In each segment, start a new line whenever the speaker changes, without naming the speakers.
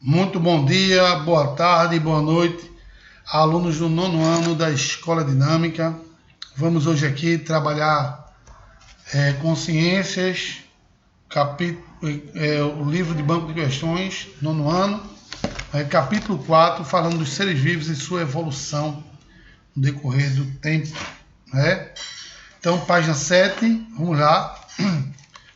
Muito bom dia, boa tarde, boa noite, alunos do 9º ano da Escola Dinâmica. Vamos hoje aqui trabalhar consciências, o livro de banco de questões, 9º ano, capítulo 4, falando dos seres vivos e sua evolução no decorrer do tempo. Então, página 7, vamos lá.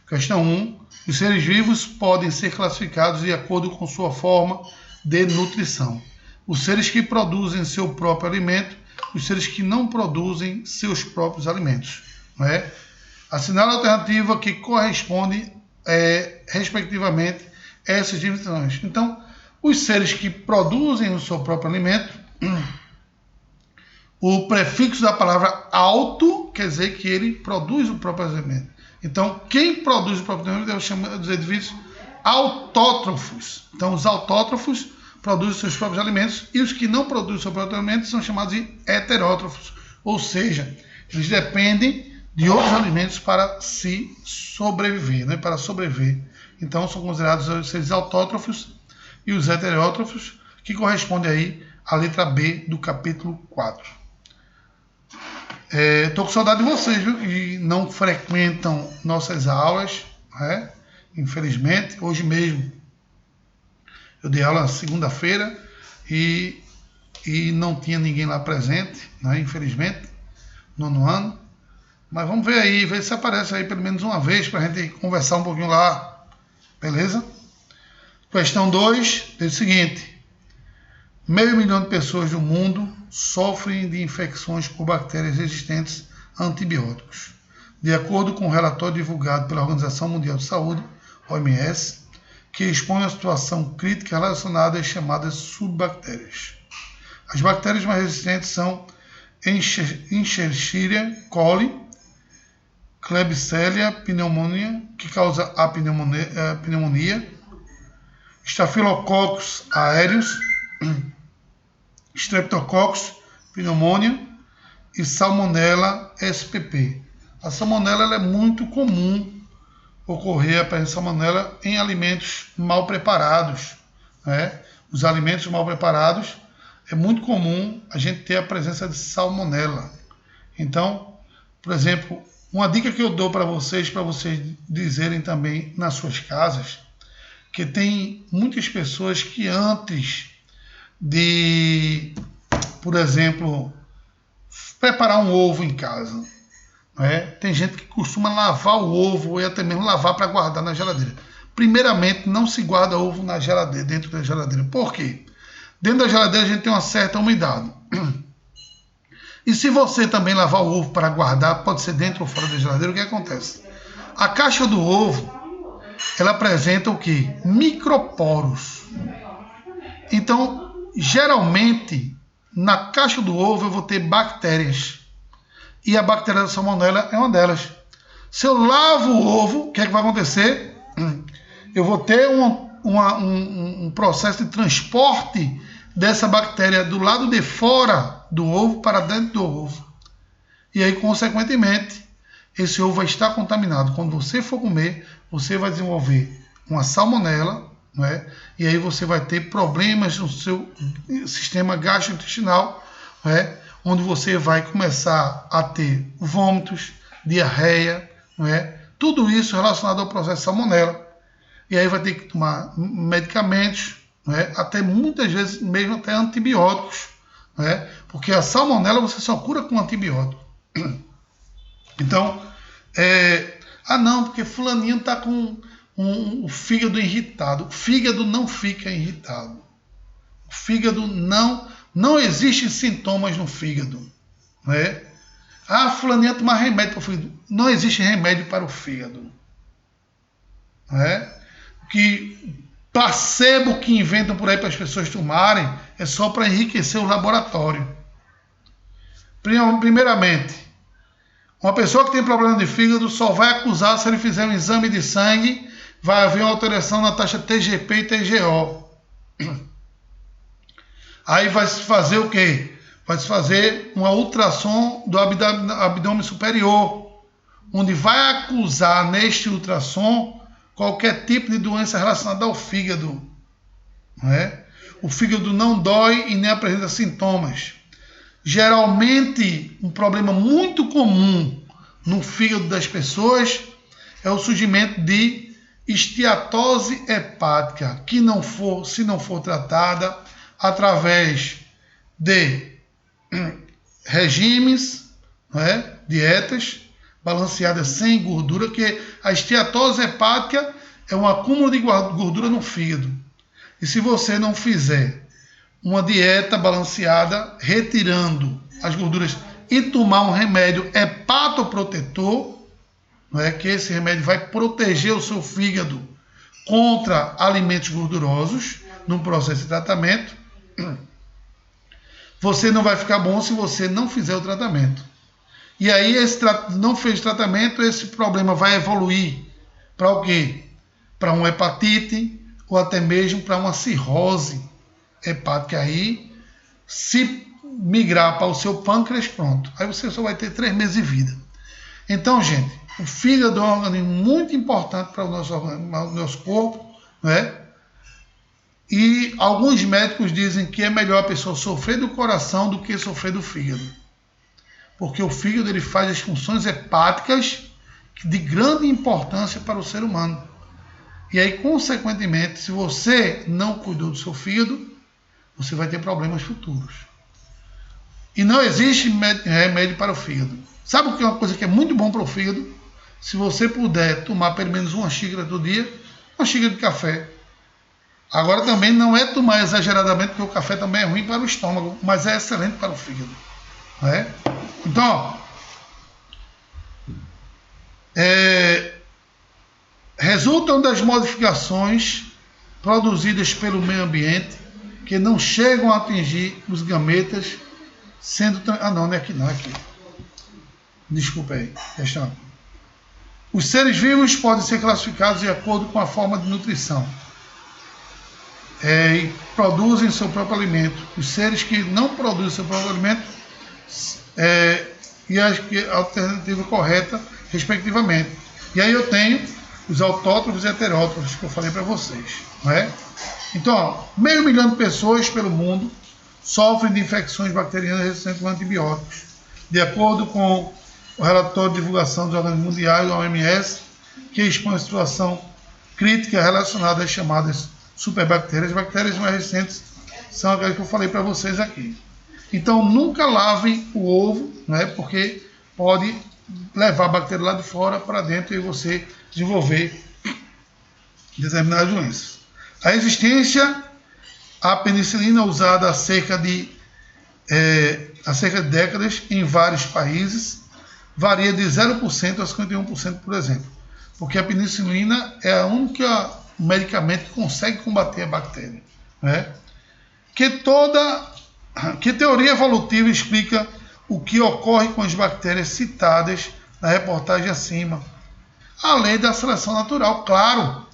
Questão 1. Os seres vivos podem ser classificados de acordo com sua forma de nutrição. Os seres que produzem seu próprio alimento, os seres que não produzem seus próprios alimentos. Assinale a alternativa que corresponde, respectivamente, a essas definições. Então, os seres que produzem o seu próprio alimento, o prefixo da palavra auto quer dizer que ele produz o próprio alimento. Então, quem produz o próprio alimento eu chamo dos indivíduos autótrofos. Então, os autótrofos produzem seus próprios alimentos e os que não produzem seus próprios alimentos são chamados de heterótrofos. Ou seja, eles dependem de outros alimentos para se sobreviver, para sobreviver. Então, são considerados os seres autótrofos e os heterótrofos, que correspondem aí à letra B do capítulo 4. Estou com saudade de vocês, viu? Que não frequentam nossas aulas, infelizmente. Hoje mesmo eu dei aula na segunda-feira e não tinha ninguém lá presente, infelizmente, 9º ano. Mas vamos ver aí, ver se aparece aí pelo menos uma vez para a gente conversar um pouquinho lá, beleza? Questão 2 diz o seguinte: 500 milhões de pessoas do mundo sofrem de infecções por bactérias resistentes a antibióticos. De acordo com um relatório divulgado pela Organização Mundial de Saúde, OMS, que expõe a situação crítica relacionada às chamadas subbactérias. As bactérias mais resistentes são Escherichia coli, Klebsiella pneumoniae, que causa a pneumonia, Staphylococcus aureus, Streptococcus pneumoniae e Salmonella spp. A salmonela ela é muito comum ocorrer a presença de salmonela em alimentos mal preparados. Os alimentos mal preparados é muito comum a gente ter a presença de salmonela. Então, por exemplo, uma dica que eu dou para vocês dizerem também nas suas casas, que tem muitas pessoas que antes de, por exemplo, preparar um ovo em casa, tem gente que costuma lavar o ovo e até mesmo lavar para guardar na geladeira. Primeiramente, não se guarda ovo na geladeira, dentro da geladeira. Por quê? Dentro da geladeira a gente tem uma certa umidade. E se você também lavar o ovo para guardar, pode ser dentro ou fora da geladeira, o que acontece? A caixa do ovo, ela apresenta o quê? Microporos. Então, geralmente, na caixa do ovo eu vou ter bactérias. E a bactéria da salmonela é uma delas. Se eu lavo o ovo, o que é que vai acontecer? Eu vou ter um processo de transporte dessa bactéria do lado de fora do ovo para dentro do ovo. E aí, consequentemente, esse ovo vai estar contaminado. Quando você for comer, você vai desenvolver uma salmonela, e aí você vai ter problemas no seu sistema gastrointestinal, onde você vai começar a ter vômitos, diarreia, tudo isso relacionado ao processo de salmonela. E aí vai ter que tomar medicamentos, até muitas vezes mesmo até antibióticos, porque a salmonela você só cura com antibiótico. Então, não, porque fulaninho está com o fígado irritado. O fígado não fica irritado. O fígado não existem sintomas no fígado. Fulaninho tomar remédio para o fígado. Não existe remédio para o fígado. Que placebo que inventam por aí para as pessoas tomarem é só para enriquecer o laboratório. Primeiramente, uma pessoa que tem problema de fígado só vai acusar se ele fizer um exame de sangue, vai haver uma alteração na taxa TGP e TGO. Aí vai se fazer o quê? Vai se fazer uma ultrassom do abdômen superior, onde vai acusar neste ultrassom qualquer tipo de doença relacionada ao fígado. não é? O fígado não dói e nem apresenta sintomas. Geralmente, um problema muito comum no fígado das pessoas é o surgimento de esteatose hepática, que se não for tratada através de regimes, não é? Dietas balanceadas sem gordura, que a esteatose hepática é um acúmulo de gordura no fígado. E se você não fizer uma dieta balanceada, retirando as gorduras e tomar um remédio hepatoprotetor, não é? Que esse remédio vai proteger o seu fígado contra alimentos gordurosos num processo de tratamento, você não vai ficar bom se você não fizer o tratamento. E aí, não fez tratamento, esse problema vai evoluir para o quê? Para uma hepatite ou até mesmo para uma cirrose hepática. Aí, se migrar para o seu pâncreas, pronto. Aí você só vai ter 3 meses de vida. Então, gente, o fígado é um organismo muito importante para o nosso corpo, não é? E alguns médicos dizem que é melhor a pessoa sofrer do coração do que sofrer do fígado. Porque o fígado ele faz as funções hepáticas de grande importância para o ser humano. E aí, consequentemente, se você não cuidou do seu fígado, você vai ter problemas futuros. E não existe remédio para o fígado. Sabe o que é uma coisa que é muito bom para o fígado? Se você puder tomar pelo menos 1 xícara todo dia, 1 xícara de café. Agora também não é tomar exageradamente, porque o café também é ruim para o estômago, mas é excelente para o fígado. Não é? Então, resultam das modificações produzidas pelo meio ambiente que não chegam a atingir os gametas, sendo... não é aqui não, é aqui. Desculpa aí, questão. Os seres vivos podem ser classificados de acordo com a forma de nutrição. E produzem seu próprio alimento. Os seres que não produzem seu próprio alimento e a alternativa correta, respectivamente. E aí eu tenho os autótrofos e heterótrofos que eu falei para vocês. Não é? Então, ó, 500 mil de pessoas pelo mundo sofrem de infecções bacterianas resistentes a antibióticos. De acordo com o relatório de divulgação dos organismos mundiais, da OMS, que expõe a situação crítica relacionada às chamadas superbactérias. As bactérias mais resistentes são aquelas que eu falei para vocês aqui. Então, nunca lavem o ovo, né, porque pode levar a bactéria lá de fora para dentro e você desenvolver determinadas doenças. A existência, a penicilina usada há cerca de décadas em vários países, varia de 0% a 51%, por exemplo. Porque a penicilina é a única medicamento que consegue combater a bactéria. Né? Que teoria evolutiva explica o que ocorre com as bactérias citadas na reportagem acima? A lei da seleção natural, claro.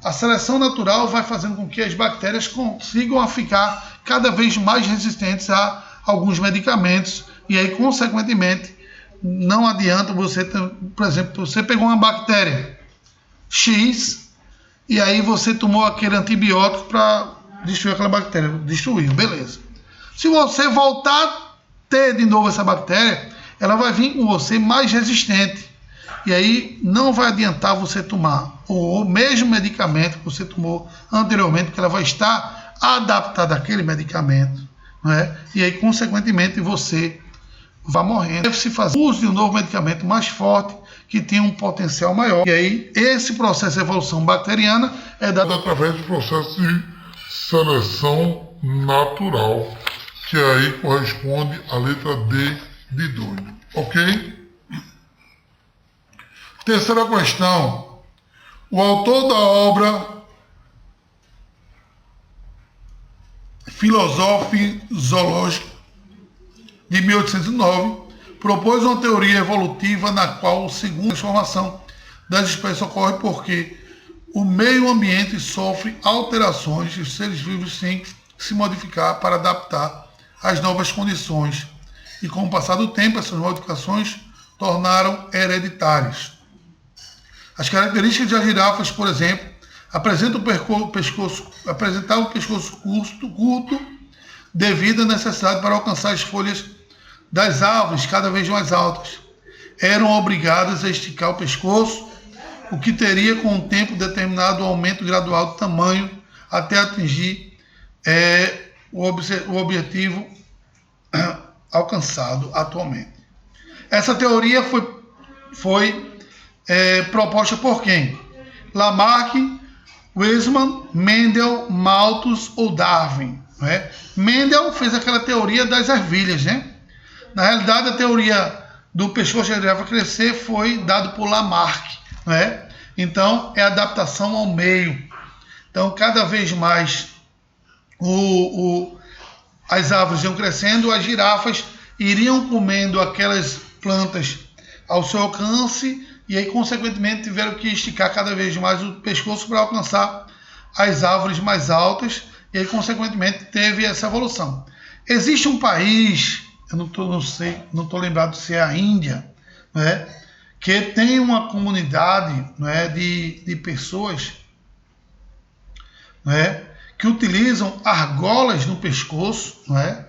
A seleção natural vai fazendo com que as bactérias consigam ficar cada vez mais resistentes a alguns medicamentos. E aí, consequentemente, não adianta você, por exemplo, você pegou uma bactéria X e aí você tomou aquele antibiótico para destruir aquela bactéria. Destruiu, beleza. Se você voltar a ter de novo essa bactéria, ela vai vir com você mais resistente. E aí não vai adiantar você tomar o mesmo medicamento que você tomou anteriormente, porque ela vai estar adaptada àquele medicamento. Não é? E aí, consequentemente, você vai morrendo. Deve-se fazer uso de um novo medicamento mais forte, que tem um potencial maior. E aí, esse processo de evolução bacteriana é dado através do processo de seleção natural, que aí corresponde à letra D de doido. Ok? Terceira questão. O autor da obra Philosophy Zoologica de 1809 propôs uma teoria evolutiva na qual, segundo a transformação das espécies, ocorre porque o meio ambiente sofre alterações e os seres vivos têm que se modificar para adaptar às novas condições. E com o passar do tempo, essas modificações tornaram hereditárias. As características das girafas, por exemplo, apresentar um pescoço curto devido à necessidade para alcançar as folhas das árvores cada vez mais altas. Eram obrigadas a esticar o pescoço, o que teria com o tempo determinado um aumento gradual do tamanho até atingir o objetivo alcançado atualmente. Essa teoria foi proposta por quem? Lamarck, Weismann, Mendel, Malthus ou Darwin. Né? Mendel fez aquela teoria das ervilhas. Né? Na realidade, a teoria do pescoço de girafa crescer foi dado por Lamarck. Né? Então, é adaptação ao meio. Então, cada vez mais as árvores iam crescendo, as girafas iriam comendo aquelas plantas ao seu alcance e aí, consequentemente, tiveram que esticar cada vez mais o pescoço para alcançar as árvores mais altas e aí, consequentemente, teve essa evolução. Existe um país, eu não estou lembrado se é a Índia, né, que tem uma comunidade, né, de pessoas, né, que utilizam argolas no pescoço, né?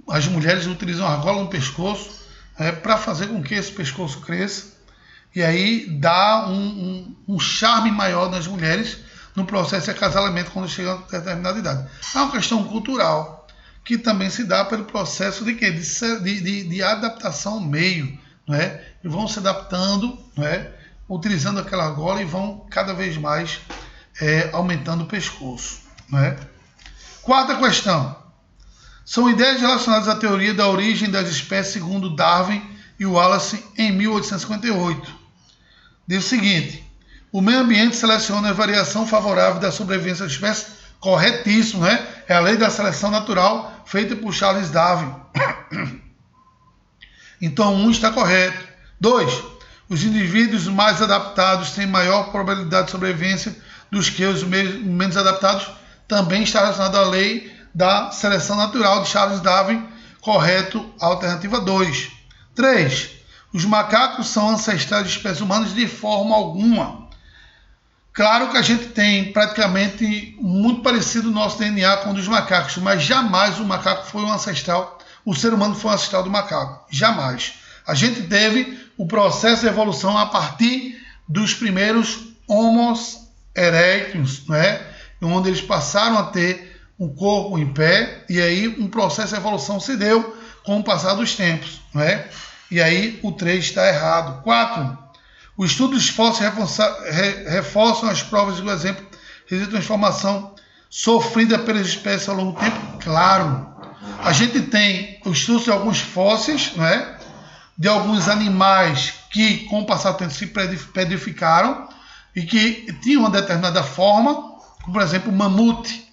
As mulheres utilizam argola no pescoço para fazer com que esse pescoço cresça e aí dá um charme maior nas mulheres no processo de acasalamento quando chegam a determinada idade. É uma questão cultural que também se dá pelo processo de quê? De adaptação ao meio, né? E vão se adaptando, né? Utilizando aquela argola e vão cada vez mais aumentando o pescoço. Né? Quarta questão. São ideias relacionadas à teoria da origem das espécies segundo Darwin e Wallace em 1858. Diz o seguinte: o meio ambiente seleciona a variação favorável da sobrevivência das espécies. Corretíssimo, né? É a lei da seleção natural feita por Charles Darwin. Então, 1 está correto. 2. Os indivíduos mais adaptados têm maior probabilidade de sobrevivência dos que os menos adaptados. Também está relacionado à lei da seleção natural de Charles Darwin. Correto, alternativa 2. 3. Os macacos são ancestrais de espécies humanas de forma alguma. Claro que a gente tem praticamente muito parecido o nosso DNA com o dos macacos, mas jamais o macaco foi um ancestral, o ser humano foi um ancestral do macaco. Jamais. A gente teve o processo de evolução a partir dos primeiros Homo erectus, né? Onde eles passaram a ter um corpo em pé, e aí um processo de evolução se deu com o passar dos tempos. Né? E aí o 3 está errado. 4. O estudo dos fósseis reforçam as provas do exemplo de transformação sofrida pelas espécies ao longo do tempo? Claro. A gente tem o estudo de alguns fósseis, né? De alguns animais que, com o passar do tempo, se petrificaram e que tinham uma determinada forma, como, por exemplo, o mamute.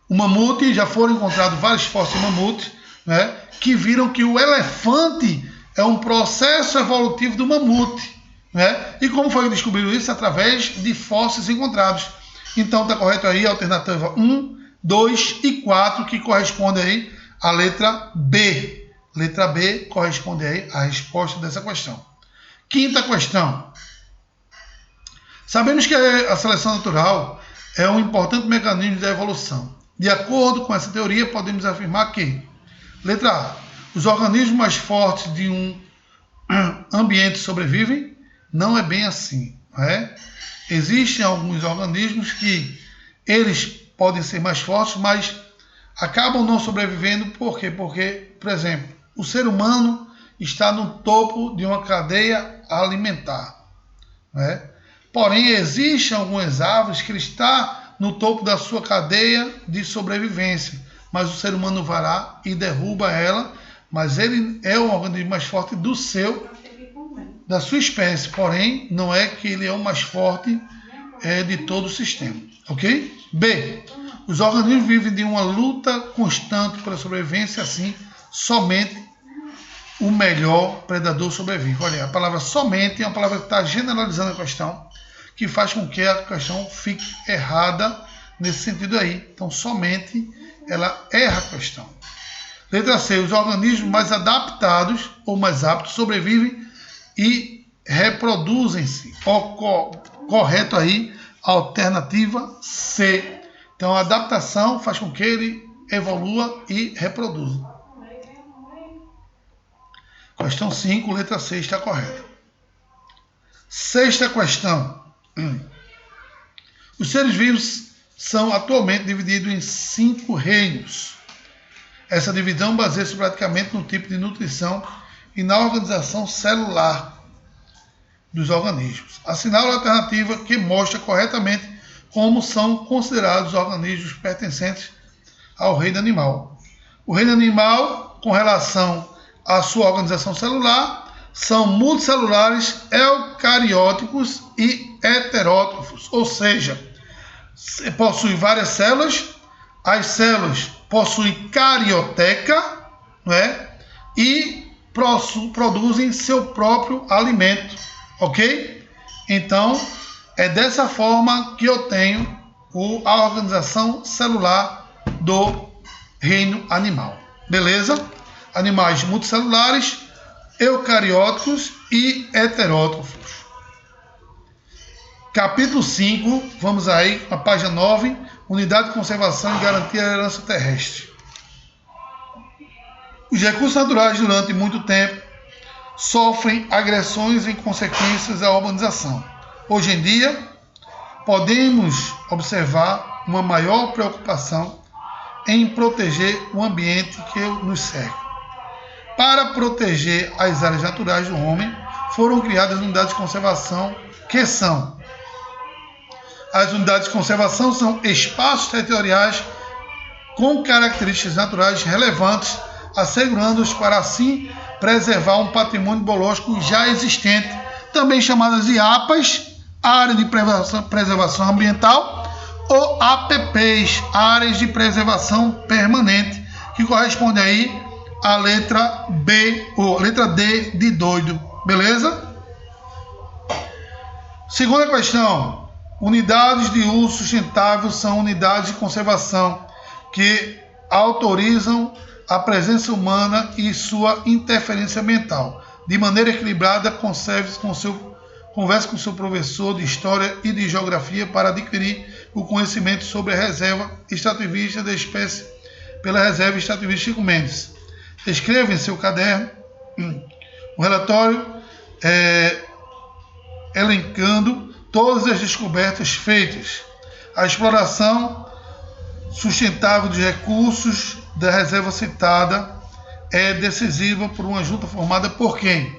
O mamute, já foram encontrados vários fósseis de mamute, né, que viram que o elefante é um processo evolutivo do mamute. Né? E como foi que descobriram isso? Através de fósseis encontrados. Então está correto aí a alternativa 1, 2 e 4, que corresponde aí à letra B. Letra B corresponde aí à resposta dessa questão. Quinta questão. Sabemos que a seleção natural é um importante mecanismo da evolução. De acordo com essa teoria, podemos afirmar que, letra A, os organismos mais fortes de um ambiente sobrevivem? Não é bem assim. Não é? Existem alguns organismos que eles podem ser mais fortes, mas acabam não sobrevivendo. Por quê? Porque, por exemplo, o ser humano está no topo de uma cadeia alimentar. Não é? Porém, existem algumas árvores que ele está no topo da sua cadeia de sobrevivência, mas o ser humano vai lá e derruba ela, mas ele é o organismo mais forte da sua espécie, porém, não é que ele é o mais forte de todo o sistema. Ok? B. Os organismos vivem de uma luta constante pela sobrevivência, assim, somente o melhor predador sobrevive. Olha, a palavra somente é uma palavra que está generalizando a questão, que faz com que a questão fique errada nesse sentido aí. Então, somente ela erra a questão. Letra C. Os organismos mais adaptados ou mais aptos sobrevivem e reproduzem-se. correto aí, alternativa C. Então a adaptação faz com que ele evolua e reproduza. Questão 5, letra C está correta. Sexta questão. Os seres vivos são atualmente divididos em 5 reinos. Essa divisão baseia-se praticamente no tipo de nutrição e na organização celular dos organismos. Assinala a alternativa que mostra corretamente como são considerados os organismos pertencentes ao reino animal. O reino animal, com relação à sua organização celular, são multicelulares, eucarióticos e heterótrofos, ou seja, possui várias células, as células possuem carioteca, não é? E produzem seu próprio alimento, ok? Então, é dessa forma que eu tenho a organização celular do reino animal, beleza? Animais multicelulares, eucarióticos e heterótrofos. Capítulo 5, vamos aí, a página 9, Unidade de Conservação e Garantia da Herança Terrestre. Os recursos naturais durante muito tempo sofrem agressões e consequências da urbanização. Hoje em dia, podemos observar uma maior preocupação em proteger o ambiente que nos cerca. Para proteger as áreas naturais do homem, foram criadas unidades de conservação, que são: as unidades de conservação são espaços territoriais com características naturais relevantes, assegurando-os para assim preservar um patrimônio biológico já existente, também chamadas de APAs, Área de Preservação Ambiental, ou APPs, Áreas de Preservação Permanente, que corresponde aí à letra B, ou letra D de doido, beleza? Segunda questão. Unidades de uso sustentável são unidades de conservação que autorizam a presença humana e sua interferência ambiental. De maneira equilibrada, converse com seu professor de História e de Geografia para adquirir o conhecimento sobre a reserva extrativista da espécie pela reserva extrativista Chico Mendes. Escreva em seu caderno um relatório elencando todas as descobertas feitas. A exploração sustentável dos recursos da reserva citada é decisiva por uma junta formada por quem?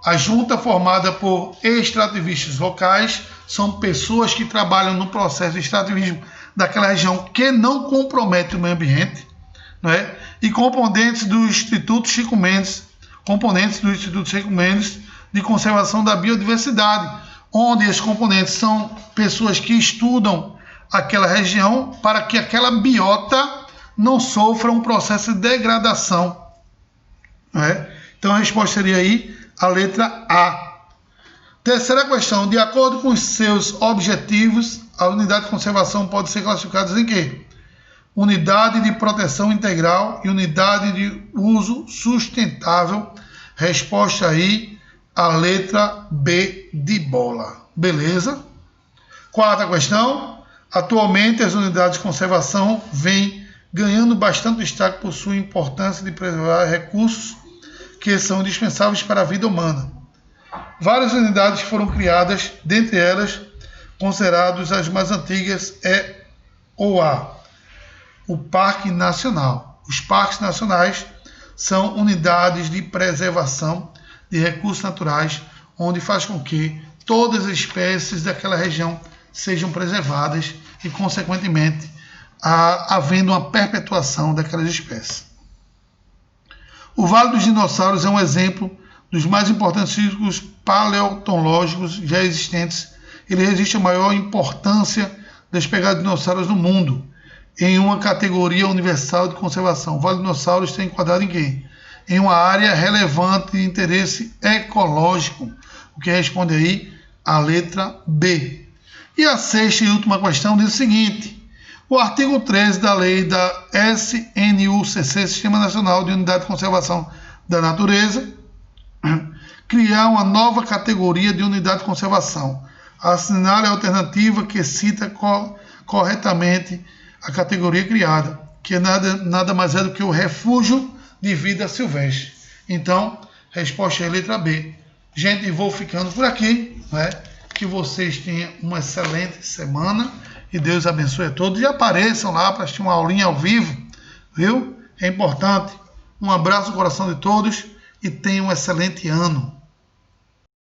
A junta formada por extrativistas locais são pessoas que trabalham no processo de extrativismo daquela região que não compromete o meio ambiente, não é? E componentes do Instituto Chico Mendes de Conservação da Biodiversidade, onde os componentes são pessoas que estudam aquela região para que aquela biota não sofra um processo de degradação. Não é? Então a resposta seria aí a letra A. Terceira questão. De acordo com os seus objetivos, a unidade de conservação pode ser classificada em quê? Unidade de proteção integral e unidade de uso sustentável. Resposta aí, a letra B de bola. Beleza? Quarta questão. Atualmente, as unidades de conservação vêm ganhando bastante destaque por sua importância de preservar recursos que são indispensáveis para a vida humana. Várias unidades foram criadas, dentre elas, consideradas as mais antigas, o Parque Nacional. Os parques nacionais são unidades de preservação de recursos naturais, onde faz com que todas as espécies daquela região sejam preservadas e, consequentemente, havendo uma perpetuação daquelas espécies. O Vale dos Dinossauros é um exemplo dos mais importantes ciclos paleontológicos já existentes. Ele resiste à maior importância das pegadas de dinossauros no mundo, em uma categoria universal de conservação. O Vale dos Dinossauros está enquadrado em quê? Em uma área relevante de interesse ecológico, o que responde aí a letra B. E a sexta e última questão diz o seguinte: o artigo 13 da lei da SNUCC, Sistema Nacional de Unidade de Conservação da Natureza, criar uma nova categoria de unidade de conservação, Assinale a alternativa que cita corretamente a categoria criada, que nada mais é do que o refúgio de vida silvestre. Então, resposta é a letra B. Gente, vou ficando por aqui, né? Que vocês tenham uma excelente semana e Deus abençoe a todos. E apareçam lá para assistir uma aulinha ao vivo, viu? É importante. Um abraço no coração de todos e tenham um excelente ano.